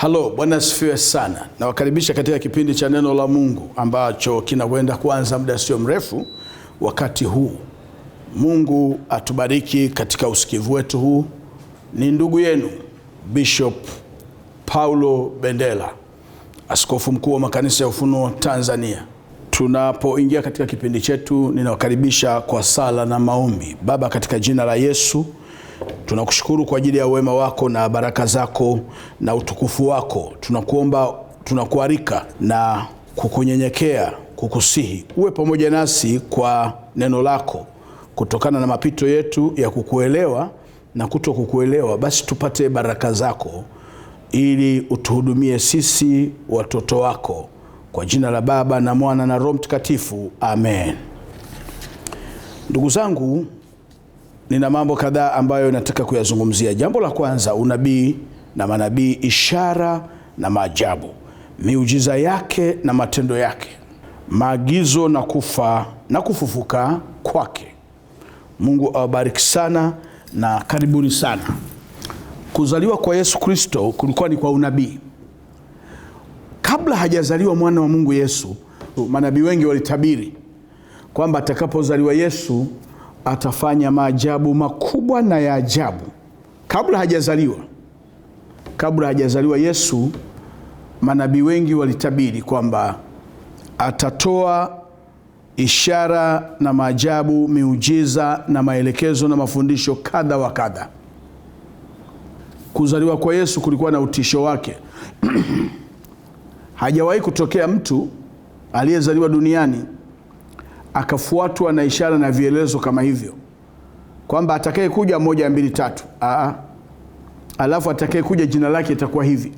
Halo, Bwana asifiwe sana. Nawakaribisha katika kipindi cha neno la Mungu ambacho kinakwenda kuanza muda sio mrefu wakati huu. Mungu atubariki katika usikivu wetu huu. Ni ndugu yenu Bishop Paulo Bendela, askofu mkuu wa makanisa ya Ufunuo Tanzania. Tunapoingia katika kipindi chetu, ninawakaribisha kwa sala na maombi. Baba, katika jina la Yesu, tunakushukuru kwa ajili ya wema wako na baraka zako na utukufu wako. Tunakuomba, tunakualika na kukunyenyekea, kukusihi uwe pamoja nasi kwa neno lako, kutokana na mapito yetu ya kukuelewa na kutokukuelewa. Basi tupate baraka zako ili utuhudumie sisi watoto wako, kwa jina la Baba na Mwana na Roho Mtakatifu, amen. Ndugu zangu, nina mambo kadhaa ambayo nataka kuyazungumzia. Jambo la kwanza, unabii na manabii, ishara na maajabu, miujiza yake na matendo yake, maagizo na kufa na kufufuka kwake. Mungu awabariki sana na karibuni sana. Kuzaliwa kwa Yesu Kristo kulikuwa ni kwa unabii. Kabla hajazaliwa mwana wa Mungu Yesu, manabii wengi walitabiri kwamba atakapozaliwa Yesu atafanya maajabu makubwa na ya ajabu. Kabla hajazaliwa Yesu, manabii wengi walitabiri kwamba atatoa ishara na maajabu, miujiza na maelekezo na mafundisho kadha wa kadha. Kuzaliwa kwa Yesu kulikuwa na utisho wake. Hajawahi kutokea mtu aliyezaliwa duniani akafuatwa na ishara na vielezo kama hivyo, kwamba atakaye kuja 1 2 3, alafu atakaye kuja jina lake itakuwa hivi.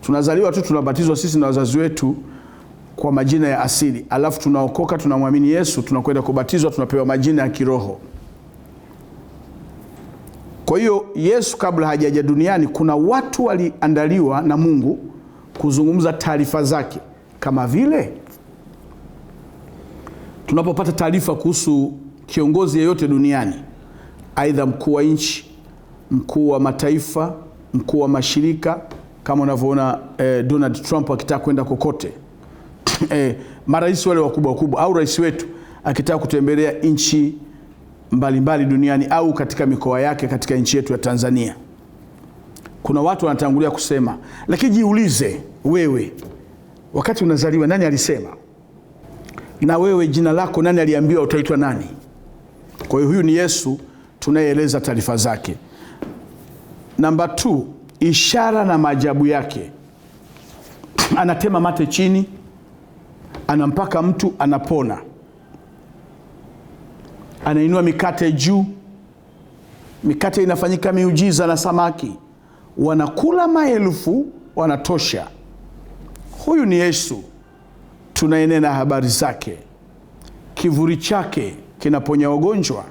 Tunazaliwa tu, tunabatizwa sisi na wazazi wetu kwa majina ya asili, alafu tunaokoka, tunamwamini Yesu, tunakwenda kubatizwa, tunapewa majina ya kiroho. Kwa hiyo Yesu kabla hajaja duniani, kuna watu waliandaliwa na Mungu kuzungumza taarifa zake. Kama vile tunapopata taarifa kuhusu kiongozi yeyote duniani, aidha mkuu wa nchi, mkuu wa mataifa, mkuu wa mashirika, kama unavyoona Donald Trump akitaka kwenda kokote, marais wale wakubwa au rais wetu akitaka kutembelea nchi mbalimbali duniani au katika mikoa yake katika nchi yetu ya Tanzania, kuna watu wanatangulia kusema, lakini jiulize wewe, wakati unazaliwa nani alisema? Na wewe jina lako nani aliambiwa utaitwa nani? Kwa hiyo huyu ni Yesu tunayeeleza taarifa zake. Namba 2, ishara na maajabu yake. Anatema mate chini, anampaka mtu anapona. Anainua mikate juu, mikate inafanyika miujiza, na samaki wanakula maelfu, wanatosha. Huyu ni Yesu tunayenena habari zake. Kivuli chake kinaponya wagonjwa.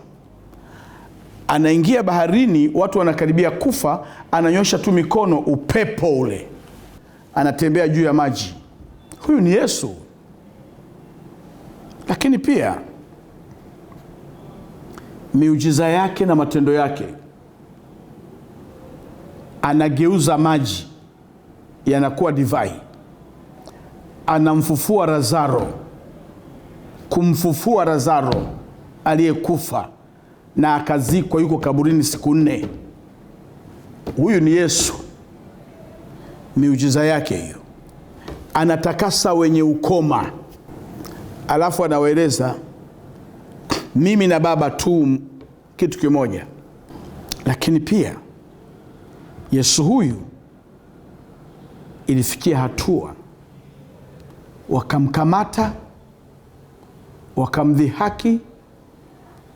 Anaingia baharini, watu wanakaribia kufa, ananyosha tu mikono, upepo ule anatembea juu ya maji. Huyu ni Yesu. Lakini pia miujiza yake na matendo yake, anageuza maji yanakuwa divai. Anamfufua Lazaro, kumfufua Lazaro aliyekufa na akazikwa, yuko kaburini siku 4. Huyu ni Yesu, miujiza yake hiyo. Anatakasa wenye ukoma, alafu anawaeleza mimi na Baba tu kitu kimoja. Lakini pia Yesu huyu ilifikia hatua wakamkamata, wakamdhihaki,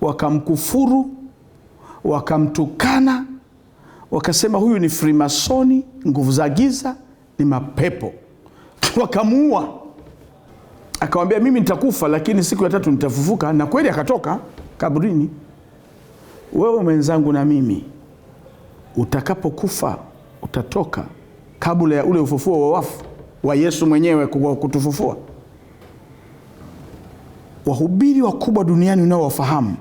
wakamkufuru, wakamtukana, wakasema huyu ni Freemasoni, nguvu za giza, ni mapepo. Wakamuua. Akamwambia mimi nitakufa, lakini siku ya 3 nitafufuka. Na kweli akatoka kaburini. Wewe mwenzangu na mimi, utakapokufa utatoka kabla ya ule ufufuo wa wafu wa Yesu mwenyewe kutufufua. Wahubiri wakubwa duniani unaowafahamu,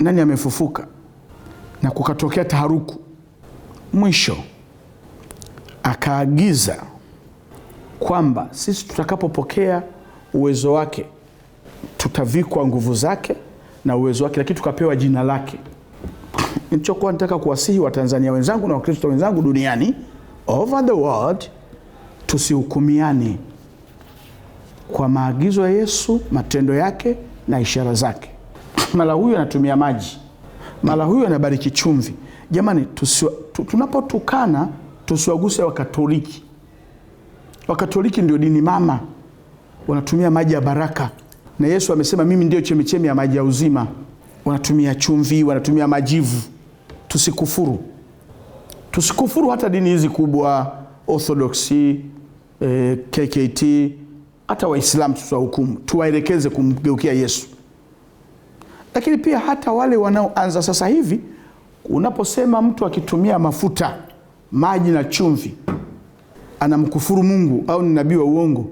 nani amefufuka? Na kukatokea taharuku. Mwisho akaagiza kwamba sisi tutakapopokea uwezo wake tutavikwa nguvu zake na uwezo wake, lakini tukapewa jina lake. Nilichokuwa nataka kuwasihi Watanzania wenzangu na Wakristo wenzangu duniani over the world, tusihukumiane kwa maagizo ya Yesu, matendo yake na ishara zake. Mara huyu anatumia maji, mara huyu anabariki chumvi. Jamani, tunapotukana tusiwaguse Wakatoliki. Wakatoliki ndio dini mama, wanatumia maji ya baraka, na Yesu amesema mimi ndio chemichemi ya maji ya uzima. Wanatumia chumvi, wanatumia majivu. Tusikufuru. Tusikufuru hata dini hizi kubwa, Orthodoxy, KKT, hata Waislamu tusiwahukumu, tuwaelekeze kumgeukia Yesu. Lakini pia hata wale wanaoanza sasa hivi, unaposema mtu akitumia mafuta, maji na chumvi anamkufuru Mungu au ni nabii wa uongo,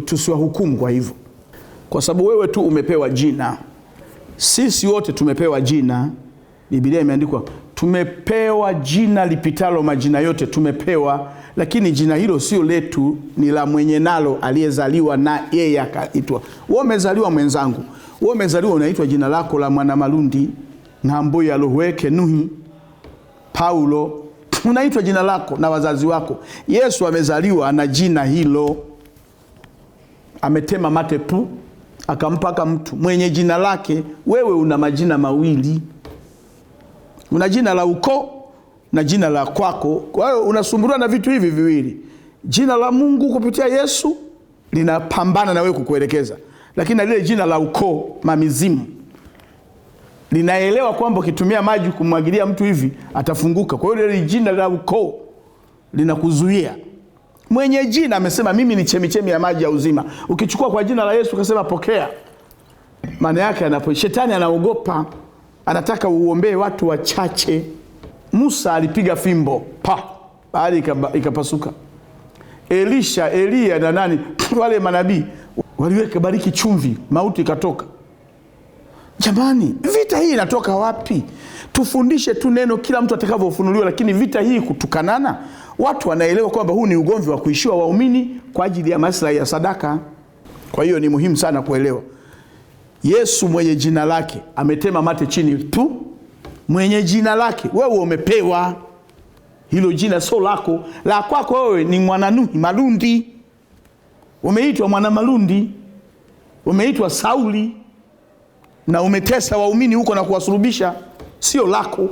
tusiwahukumu kwa hivyo. Kwa sababu wewe tu umepewa jina. Sisi wote tumepewa jina. Biblia imeandikwa tumepewa jina lipitalo majina yote, tumepewa. Lakini jina hilo sio letu, ni la mwenye nalo aliyezaliwa na yeye akaitwa. Wewe umezaliwa mwenzangu, wewe umezaliwa unaitwa jina lako la Mwanamalundi, Ng'ambo ya Lohweke Nuhi, Paulo, unaitwa jina lako na wazazi wako. Yesu amezaliwa na jina hilo. Ametema mate pu, akampaka mtu mwenye jina lake. Wewe una majina mawili, una jina la ukoo na jina la kwako. Kwa hiyo unasumbuliwa na vitu hivi viwili. Jina la Mungu kupitia Yesu linapambana na wewe kukuelekeza, lakini na lile jina la ukoo, mamizimu, linaelewa kwamba ukitumia maji kumwagilia mtu hivi atafunguka. Kwa hiyo lile jina la ukoo linakuzuia. Mwenye jina amesema mimi ni chemichemi ya maji ya uzima. Ukichukua kwa jina la Yesu ukasema pokea, maana yake shetani anaogopa, anataka uombee watu wachache. Musa alipiga fimbo, bahari ikapasuka. Elia na nani wale manabii waliweka bariki chumvi, mauti ikatoka. Jamani, vita hii inatoka wapi? Tufundishe tu neno kila mtu atakavyofunuliwa, lakini vita hii kutukanana, watu wanaelewa kwamba huu ni ugomvi wa kuishiwa waumini kwa ajili ya maslahi ya sadaka. Kwa hiyo ni muhimu sana kuelewa. Yesu mwenye jina lake ametema mate chini tu. Mwenye jina lake, wewe umepewa hilo jina, sio lako. La kwako wewe ni Mwananuhi Malundi. Umeitwa Mwanamalundi, umeitwa Sauli, na umetesa waumini huko na kuwasulubisha. Sio lako,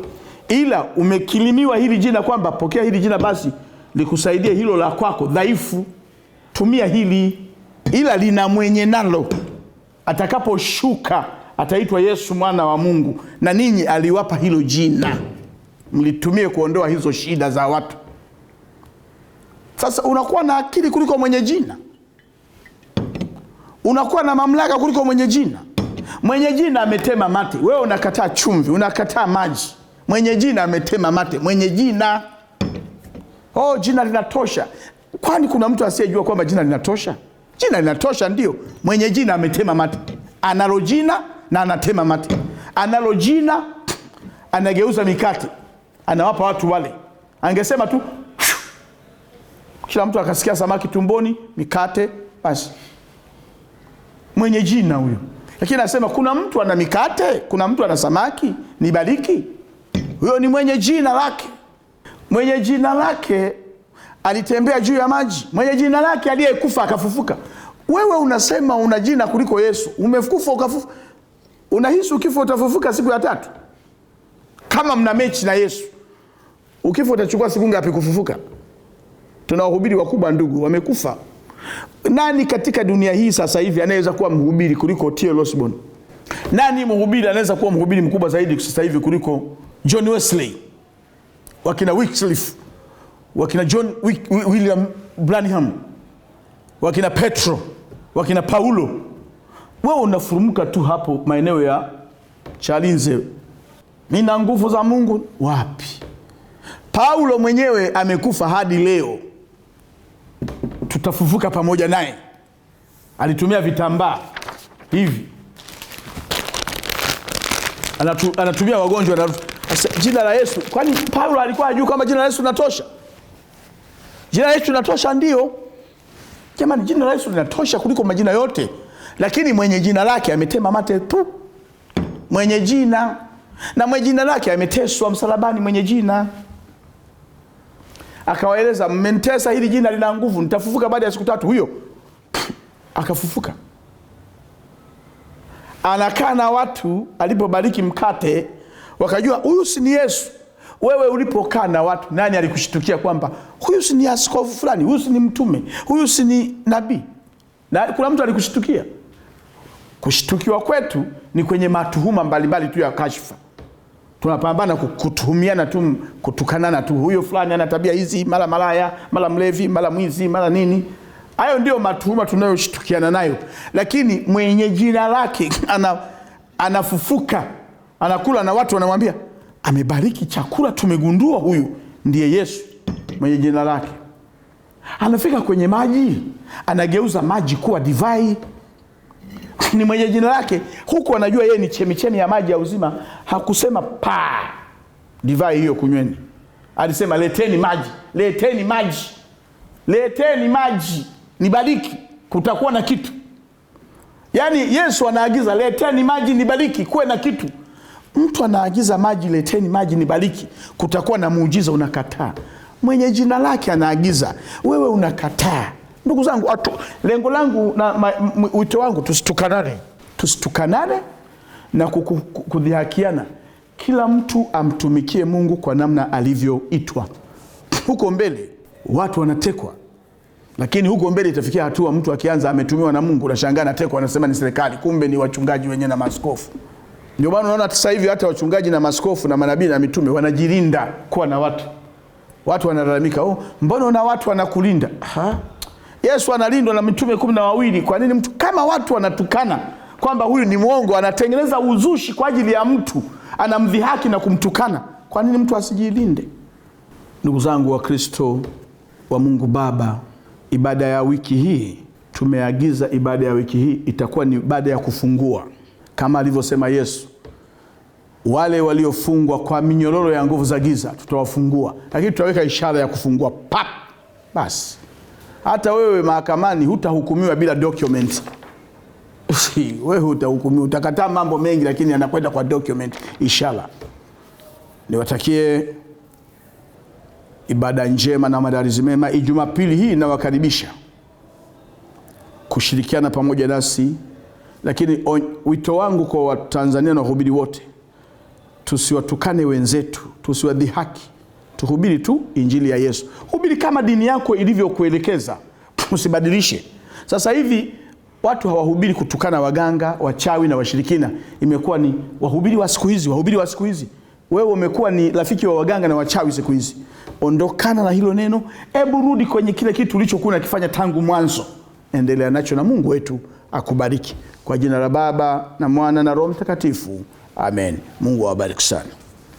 ila umekilimiwa hili jina kwamba pokea hili jina basi likusaidie hilo la kwako dhaifu. Tumia hili, ila lina mwenye nalo. Atakaposhuka ataitwa Yesu mwana wa Mungu, na ninyi aliwapa hilo jina mlitumie kuondoa hizo shida za watu. Sasa unakuwa na akili kuliko mwenye jina, unakuwa na mamlaka kuliko mwenye jina. Mwenye jina ametema mate, wewe unakataa chumvi, unakataa maji. Mwenye jina ametema mate, mwenye jina. Jina linatosha. Kwani kuna mtu asiyejua kwamba jina linatosha? Jina linatosha ndio. Mwenye jina ametema mate. Analo jina na anatema mate. Analo jina, anageuza mikate, anawapa watu wale. Angesema tu kila mtu akasikia samaki tumboni, mikate, basi. Mwenye jina huyo. Lakini anasema kuna mtu ana mikate, kuna mtu ana samaki, nibariki. Huyo ni mwenye jina lake. Mwenye jina lake alitembea juu ya maji. Mwenye jina lake aliyekufa akafufuka. Wewe unasema una jina kuliko Yesu. Umekufa ukafufuka. Unahisi ukifa utafufuka siku ya 3? Kama mna mechi na Yesu, ukifa utachukua siku ngapi kufufuka? Tuna wahubiri wakubwa ndugu, wamekufa. Nani katika dunia hii sasa hivi anaweza kuwa mhubiri kuliko T.L. Osborne? Nani mhubiri anaweza kuwa mhubiri mkubwa zaidi sasa hivi kuliko John Wesley, wakina Wycliffe, wakina William Branham, wakina Petro, wakina Paulo? Wewe unafurumuka tu hapo maeneo ya Chalinze. Nina nguvu za Mungu wapi? Paulo mwenyewe amekufa hadi leo. Tutafufuka pamoja naye. Alitumia vitambaa hivi. Anatumia wagonjwa na jina la Yesu. Kwani Paulo alikuwa ajua kama jina la Yesu linatosha? Jina la Yesu linatosha, ndio. Jamani, jina la Yesu linatosha kuliko majina yote. Lakini mwenye jina lake ametema mate tu. Mwenye jina, na mwenye jina lake ameteswa msalabani mwenye jina. Akawaeleza, mmenitesa, hili jina lina nguvu, nitafufuka baada ya siku 3. Huyo akafufuka. Anakaa na watu, alipobariki mkate wakajua huyu si ni Yesu. Wewe ulipokaa na watu, nani alikushtukia kwamba huyu si ni askofu fulani, huyu si ni mtume, huyu si ni nabii? Na kuna mtu alikushtukia? Kushtukiwa kwetu ni kwenye matuhuma mbalimbali tu ya kashfa. Tunapambana kutuhumiana tu, kutukanana tu. Huyo fulani ana tabia hizi, mara malaya, mara mlevi, mara mwizi, mara nini. Hayo ndio matuhuma tunayoshtukiana nayo. Lakini mwenye jina lake anafufuka, anakula na watu wanamwambia, amebariki chakula, tumegundua huyu ndiye Yesu. Mwenye jina lake anafika kwenye maji, anageuza maji kuwa divai. Ni mwenye jina lake. Huku anajua yeye ni chemichemi ya maji ya uzima. Hakusema divai hiyo kunyweni. Alisema leteni maji, leteni maji, leteni maji, nibariki, kutakuwa na kitu. Yani Yesu anaagiza leteni maji nibariki, kuwe na kitu. Mtu anaagiza maji, leteni maji nibariki, kutakuwa na muujiza, unakataa. Mwenye jina lake anaagiza, wewe unakataa. Ndugu zangu, lengo langu na wito wangu, tusitukanane na kudhihakiana. Kila mtu amtumikie Mungu kwa namna alivyoitwa. Huko mbele watu wanatekwa, lakini huko mbele itafikia hatua mtu akianza ametumiwa na Mungu, unashangaa anatekwa, anasema ni serikali, kumbe ni wachungaji wenyewe na maaskofu. Ndio maana unaona sasa hivi hata wachungaji na maaskofu na manabii na mitume wanajilinda kuwa na watu. Watu wanalalamika, mbona una watu wanakulinda? Yesu analindwa na mitume 12. Kwa nini mtu kama watu wanatukana kwamba huyu ni mwongo, anatengeneza uzushi kwa ajili ya mtu, anamdhihaki na kumtukana, kwa nini mtu asijilinde? Ndugu zangu wa Kristo wa Mungu Baba, ibada ya wiki hii, tumeagiza ibada ya wiki hii itakuwa ni ibada ya kufungua. Kama alivyosema Yesu, wale waliofungwa kwa minyororo ya nguvu za giza tutawafungua, lakini tutaweka ishara ya kufungua basi. Hata wewe mahakamani hutahukumiwa bila document. Wewe hutahukumiwa, utakataa mambo mengi, lakini anakwenda kwa document, ishara. Niwatakie ibada njema na maandalizi mema. Jumapili hii nawakaribisha kushirikiana pamoja nasi, lakini wito wangu kwa Watanzania na wahubiri wote, tusiwatukane wenzetu, tusiwadhihaki. Tuhubiri tu injili ya Yesu. Hubiri kama dini yako ilivyokuelekeza, usibadilishe. Sasa hivi watu hawahubiri kutukana waganga, wachawi na washirikina. Imekuwa ni wahubiri wa siku hizi. Wewe umekuwa ni rafiki wa waganga na wachawi siku hizi. Ondokana na hilo neno. Hebu rudi kwenye kile kitu ulichokuwa unakifanya tangu mwanzo. Endelea nacho na Mungu wetu akubariki. Kwa jina la Baba na Mwana na Roho Mtakatifu. Amen. Mungu awabariki sana.